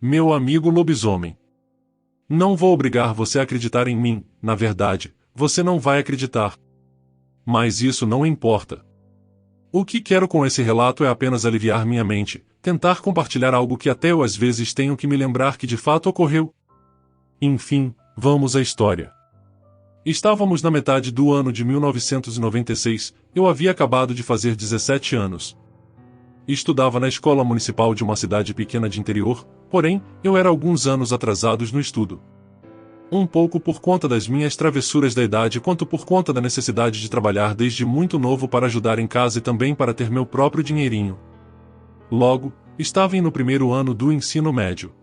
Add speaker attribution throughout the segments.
Speaker 1: Meu amigo lobisomem. Não vou obrigar você a acreditar em mim, na verdade, você não vai acreditar. Mas isso não importa. O que quero com esse relato é apenas aliviar minha mente, tentar compartilhar algo que até eu às vezes tenho que me lembrar que de fato ocorreu. Enfim, vamos à história. Estávamos na metade do ano de 1996, eu havia acabado de fazer 17 anos. Estudava na escola municipal de uma cidade pequena de interior, porém, eu era alguns anos atrasados no estudo. Um pouco por conta das minhas travessuras da idade quanto por conta da necessidade de trabalhar desde muito novo para ajudar em casa e também para ter meu próprio dinheirinho. Logo, estava no primeiro ano do ensino médio.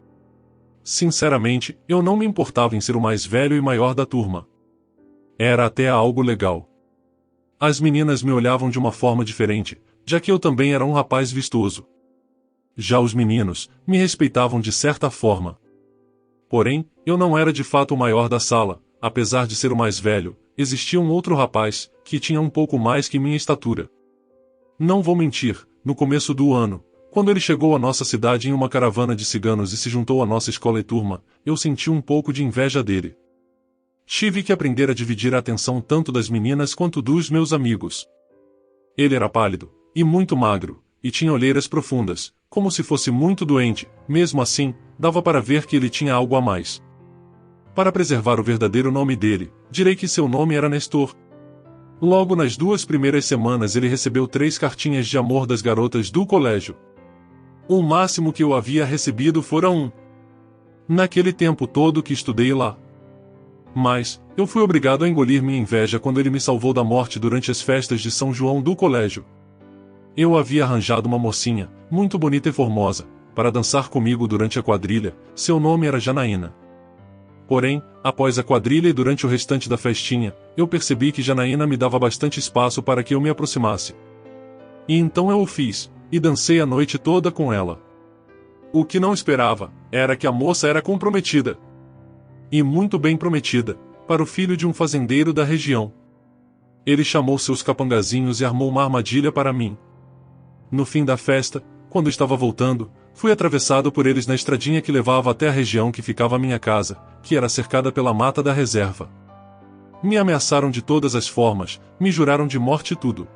Speaker 1: Sinceramente, eu não me importava em ser o mais velho e maior da turma. Era até algo legal. As meninas me olhavam de uma forma diferente, já que eu também era um rapaz vistoso. Já os meninos me respeitavam de certa forma. Porém, eu não era de fato o maior da sala, apesar de ser o mais velho, existia um outro rapaz, que tinha um pouco mais que minha estatura. Não vou mentir, no começo do ano, quando ele chegou à nossa cidade em uma caravana de ciganos e se juntou à nossa escola e turma, eu senti um pouco de inveja dele. Tive que aprender a dividir a atenção tanto das meninas quanto dos meus amigos. Ele era pálido, e muito magro, e tinha olheiras profundas, como se fosse muito doente, mesmo assim, dava para ver que ele tinha algo a mais. Para preservar o verdadeiro nome dele, direi que seu nome era Nestor. Logo nas 2 primeiras semanas ele recebeu 3 cartinhas de amor das garotas do colégio. O máximo que eu havia recebido fora 1. Naquele tempo todo que estudei lá. Mas, eu fui obrigado a engolir minha inveja quando ele me salvou da morte durante as festas de São João do colégio. Eu havia arranjado uma mocinha, muito bonita e formosa, para dançar comigo durante a quadrilha, seu nome era Janaína. Porém, após a quadrilha e durante o restante da festinha, eu percebi que Janaína me dava bastante espaço para que eu me aproximasse. E então eu o fiz, e dancei a noite toda com ela. O que não esperava, era que a moça era comprometida. E muito bem prometida, para o filho de um fazendeiro da região. Ele chamou seus capangazinhos e armou uma armadilha para mim. No fim da festa, quando estava voltando, fui atravessado por eles na estradinha que levava até a região que ficava a minha casa, que era cercada pela mata da reserva. Me ameaçaram de todas as formas, me juraram de morte e tudo.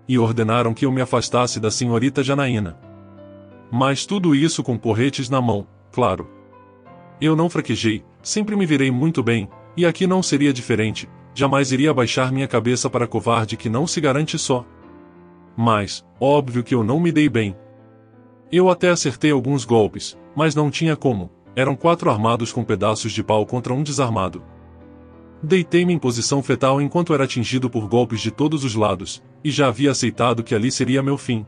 Speaker 1: E ordenaram que eu me afastasse da senhorita Janaína. Mas tudo isso com porretes na mão, claro. Eu não fraquejei, sempre me virei muito bem, e aqui não seria diferente, jamais iria abaixar minha cabeça para covarde que não se garante só. Mas, óbvio que eu não me dei bem. Eu até acertei alguns golpes, mas não tinha como, eram 4 armados com pedaços de pau contra um desarmado. Deitei-me em posição fetal enquanto era atingido por golpes de todos os lados, e já havia aceitado que ali seria meu fim.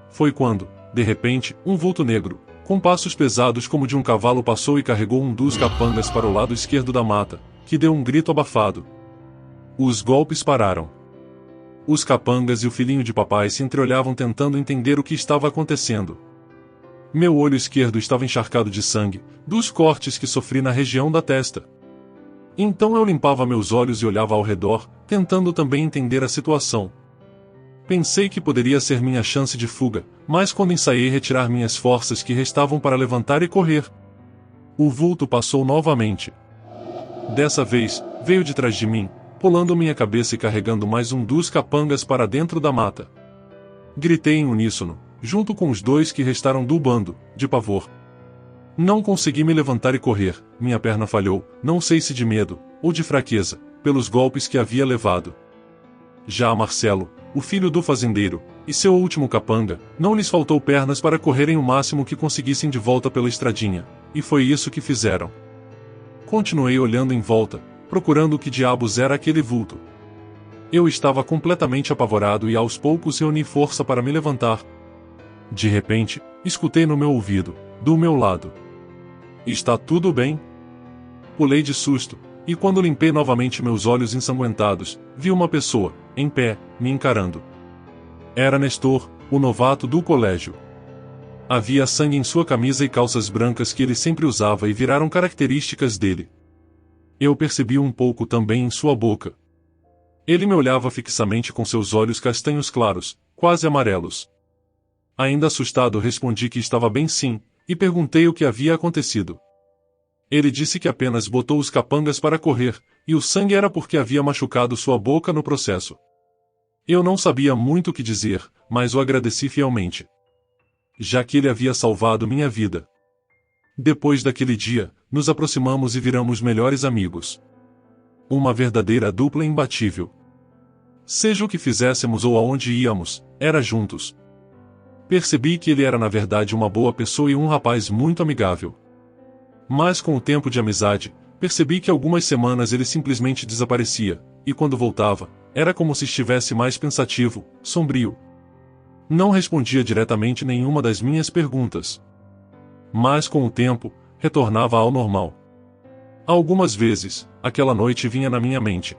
Speaker 1: Foi quando, de repente, um vulto negro, com passos pesados como de um cavalo passou e carregou um dos capangas para o lado esquerdo da mata, que deu um grito abafado. Os golpes pararam. Os capangas e o filhinho de papai se entreolhavam tentando entender o que estava acontecendo. Meu olho esquerdo estava encharcado de sangue, dos cortes que sofri na região da testa. Então eu limpava meus olhos e olhava ao redor, tentando também entender a situação. Pensei que poderia ser minha chance de fuga, mas quando ensaiei retirar minhas forças que restavam para levantar e correr, o vulto passou novamente. Dessa vez, veio de trás de mim, pulando minha cabeça e carregando mais um dos capangas para dentro da mata. Gritei em uníssono, junto com os 2 que restaram do bando, de pavor. Não consegui me levantar e correr, minha perna falhou, não sei se de medo, ou de fraqueza, pelos golpes que havia levado. Já a Marcelo, o filho do fazendeiro, e seu último capanga, não lhes faltou pernas para correrem o máximo que conseguissem de volta pela estradinha, e foi isso que fizeram. Continuei olhando em volta, procurando o que diabos era aquele vulto. Eu estava completamente apavorado e aos poucos reuni força para me levantar. De repente, escutei no meu ouvido, do meu lado: "Está tudo bem?" Pulei de susto, e quando limpei novamente meus olhos ensanguentados, vi uma pessoa, em pé, me encarando. Era Nestor, o novato do colégio. Havia sangue em sua camisa e calças brancas que ele sempre usava e viraram características dele. Eu percebi um pouco também em sua boca. Ele me olhava fixamente com seus olhos castanhos claros, quase amarelos. Ainda assustado respondi que estava bem sim, e perguntei o que havia acontecido. Ele disse que apenas botou os capangas para correr, e o sangue era porque havia machucado sua boca no processo. Eu não sabia muito o que dizer, mas o agradeci fielmente, já que ele havia salvado minha vida. Depois daquele dia, nos aproximamos e viramos melhores amigos. Uma verdadeira dupla imbatível. Seja o que fizéssemos ou aonde íamos, era juntos. Percebi que ele era na verdade uma boa pessoa e um rapaz muito amigável. Mas com o tempo de amizade, percebi que algumas semanas ele simplesmente desaparecia, e quando voltava, era como se estivesse mais pensativo, sombrio. Não respondia diretamente nenhuma das minhas perguntas. Mas com o tempo, retornava ao normal. Algumas vezes, aquela noite vinha na minha mente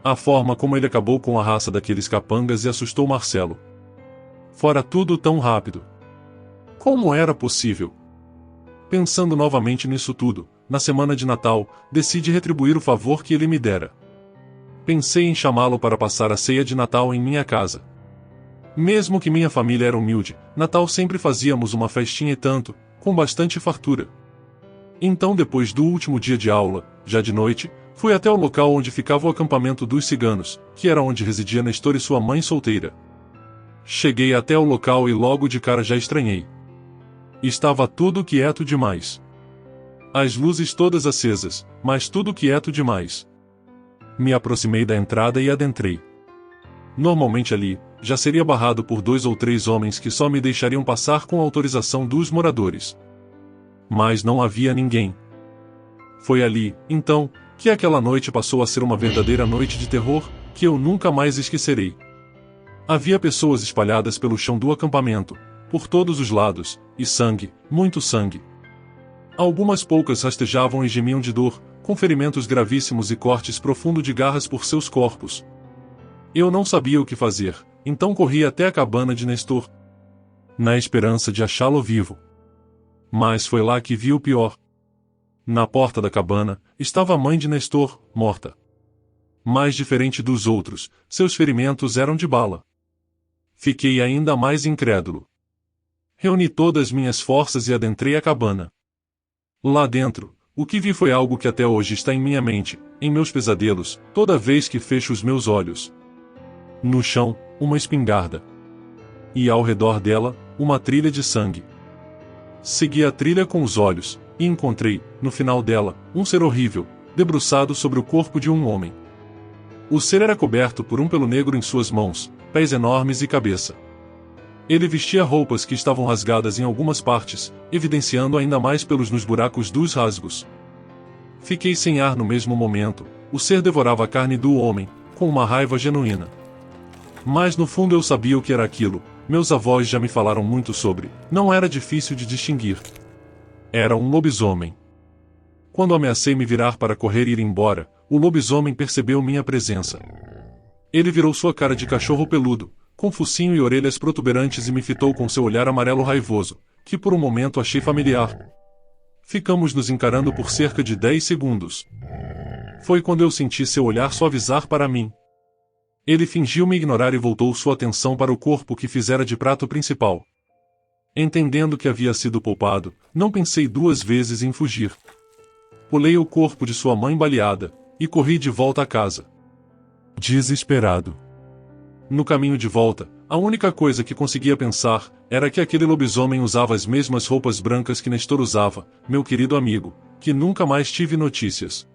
Speaker 1: a forma como ele acabou com a raça daqueles capangas e assustou Marcelo. Fora tudo tão rápido. Como era possível? Pensando novamente nisso tudo, na semana de Natal, decidi retribuir o favor que ele me dera. Pensei em chamá-lo para passar a ceia de Natal em minha casa. Mesmo que minha família era humilde, Natal sempre fazíamos uma festinha e tanto, com bastante fartura. Então depois do último dia de aula, já de noite, fui até o local onde ficava o acampamento dos ciganos, que era onde residia Nestor e sua mãe solteira. Cheguei até o local e logo de cara já estranhei. Estava tudo quieto demais. As luzes todas acesas, mas tudo quieto demais. Me aproximei da entrada e adentrei. Normalmente ali, já seria barrado por 2 ou 3 homens que só me deixariam passar com autorização dos moradores. Mas não havia ninguém. Foi ali, então, que aquela noite passou a ser uma verdadeira noite de terror, que eu nunca mais esquecerei. Havia pessoas espalhadas pelo chão do acampamento, por todos os lados, e sangue, muito sangue. Algumas poucas rastejavam e gemiam de dor, com ferimentos gravíssimos e cortes profundos de garras por seus corpos. Eu não sabia o que fazer, então corri até a cabana de Nestor, na esperança de achá-lo vivo. Mas foi lá que vi o pior. Na porta da cabana, estava a mãe de Nestor, morta. Mas diferente dos outros, seus ferimentos eram de bala. Fiquei ainda mais incrédulo. Reuni todas minhas forças e adentrei a cabana. Lá dentro, o que vi foi algo que até hoje está em minha mente, em meus pesadelos, toda vez que fecho os meus olhos. No chão, uma espingarda. E ao redor dela, uma trilha de sangue. Segui a trilha com os olhos, e encontrei, no final dela, um ser horrível, debruçado sobre o corpo de um homem. O ser era coberto por um pelo negro em suas mãos, pés enormes e cabeça. Ele vestia roupas que estavam rasgadas em algumas partes, evidenciando ainda mais pelos nos buracos dos rasgos. Fiquei sem ar no mesmo momento, o ser devorava a carne do homem, com uma raiva genuína. Mas no fundo eu sabia o que era aquilo, meus avós já me falaram muito sobre, não era difícil de distinguir. Era um lobisomem. Quando ameacei me virar para correr e ir embora, o lobisomem percebeu minha presença. Ele virou sua cara de cachorro peludo, com focinho e orelhas protuberantes e me fitou com seu olhar amarelo raivoso, que por um momento achei familiar. Ficamos nos encarando por cerca de 10 segundos. Foi quando eu senti seu olhar suavizar para mim. Ele fingiu me ignorar e voltou sua atenção para o corpo que fizera de prato principal. Entendendo que havia sido poupado, não pensei 2 vezes em fugir. Pulei o corpo de sua mãe baleada, e corri de volta à casa. Desesperado. No caminho de volta, a única coisa que conseguia pensar, era que aquele lobisomem usava as mesmas roupas brancas que Nestor usava, meu querido amigo, que nunca mais tive notícias.